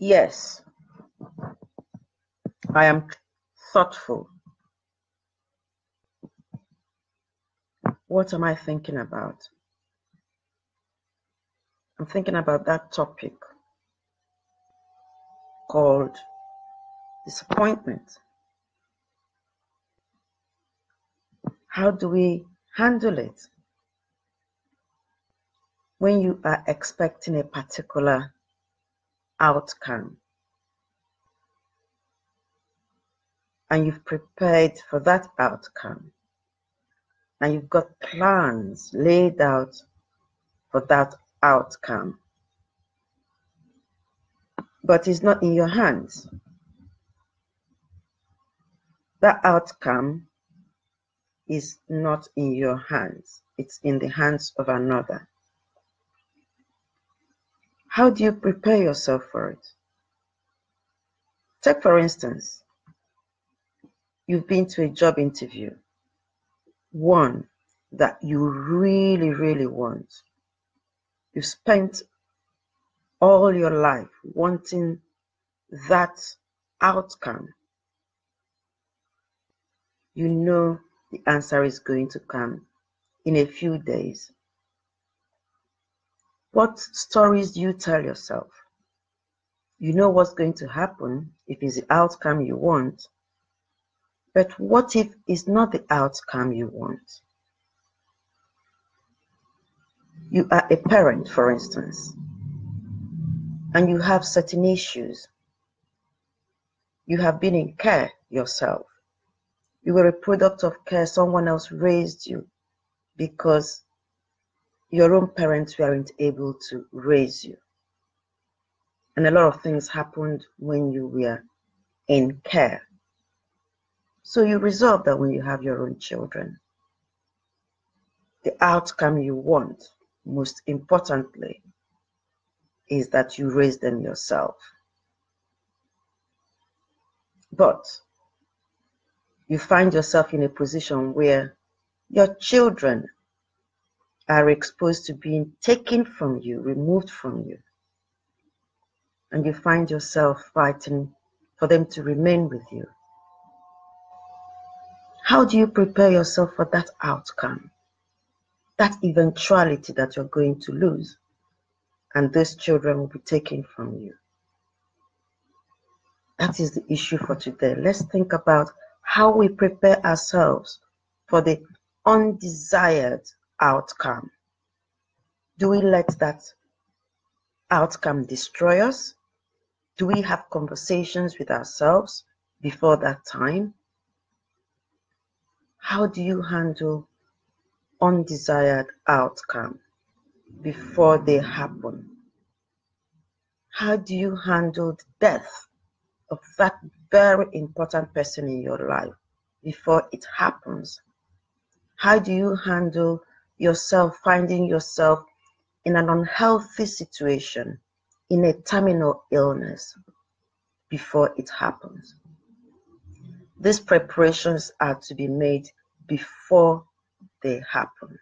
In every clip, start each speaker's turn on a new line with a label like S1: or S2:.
S1: Yes, I am thoughtful. What am I thinking about? I'm thinking about that topic called disappointment. How do we handle it when you are expecting a particular outcome and you've prepared for that outcome and you've got plans laid out for that outcome, but it's not in your hands? That outcome is not in your hands. It's in the hands of another. How do you prepare yourself for it? Take, for instance, you've been to a job interview, one that you really, really want. You've spent all your life wanting that outcome. You know the answer is going to come in a few days. What stories do you tell yourself? You know what's going to happen if it's the outcome you want. But what if it's not the outcome you want? You are a parent, for instance, and you have certain issues. You have been in care yourself. You were a product of care. Someone else raised you because your own parents weren't able to raise you. And a lot of things happened when you were in care. So you resolve that when you have your own children, the outcome you want, most importantly, is that you raise them yourself. But you find yourself in a position where your children are exposed to being taken from you, removed from you. And you find yourself fighting for them to remain with you. How do you prepare yourself for that outcome? That eventuality that you're going to lose and those children will be taken from you. That is the issue for today. Let's think about how we prepare ourselves for the undesired outcome. Do we let that outcome destroy us? Do we have conversations with ourselves before that time? How do you handle undesired outcome before they happen? How do you handle the death of that very important person in your life before it happens? How do you handle yourself finding yourself in an unhealthy situation, in a terminal illness before it happens? These preparations are to be made before they happen.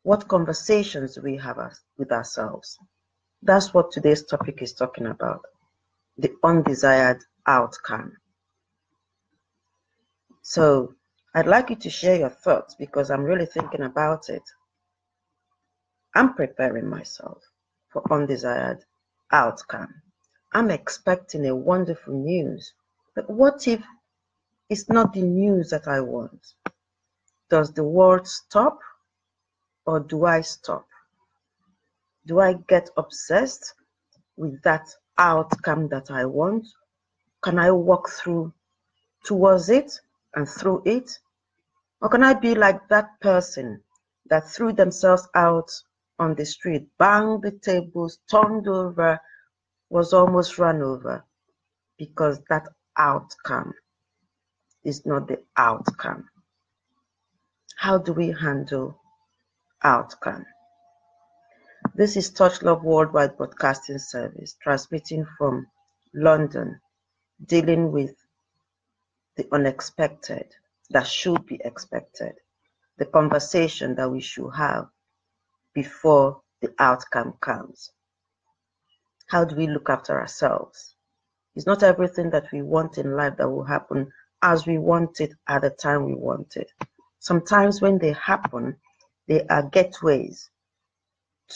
S1: What conversations do we have with ourselves? That's what today's topic is talking about, the undesired outcome. So I'd like you to share your thoughts because I'm really thinking about it. I'm preparing myself for undesired outcome. I'm expecting a wonderful news. But what if it's not the news that I want? Does the world stop or do I stop? Do I get obsessed with that outcome that I want? Can I walk towards it and through it? Or can I be like that person that threw themselves out on the street, banged the tables, turned over, was almost run over because that outcome is not the outcome? How do we handle outcome? This is Touch Love Worldwide Broadcasting Service, transmitting from London, dealing with the unexpected that should be expected, the conversation that we should have before the outcome comes. How do we look after ourselves? It's not everything that we want in life that will happen as we want it at the time we want it. Sometimes when they happen, they are gateways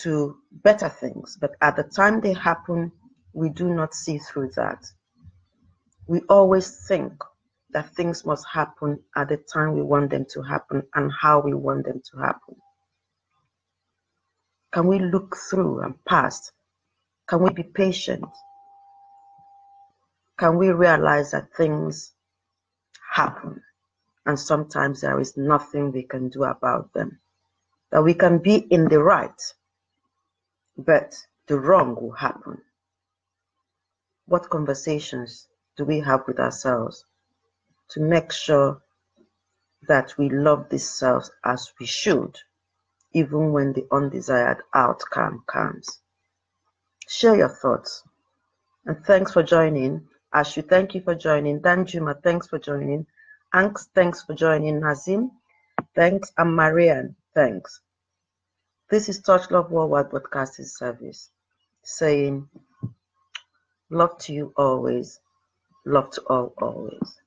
S1: to better things, but at the time they happen, we do not see through that. We always think that things must happen at the time we want them to happen and how we want them to happen. Can we look through and past? Can we be patient? Can we realize that things happen and sometimes there is nothing we can do about them? That we can be in the right, but the wrong will happen. What conversations do we have with ourselves to make sure that we love these selves as we should, even when the undesired outcome comes? Share your thoughts. And thanks for joining. Ashu, thank you for joining. Danjuma, thanks for joining. Anks, thanks for joining. Nazim, thanks. And Marianne, thanks. This is Touch Love Worldwide Broadcasting Service saying, love to you always, love to all always.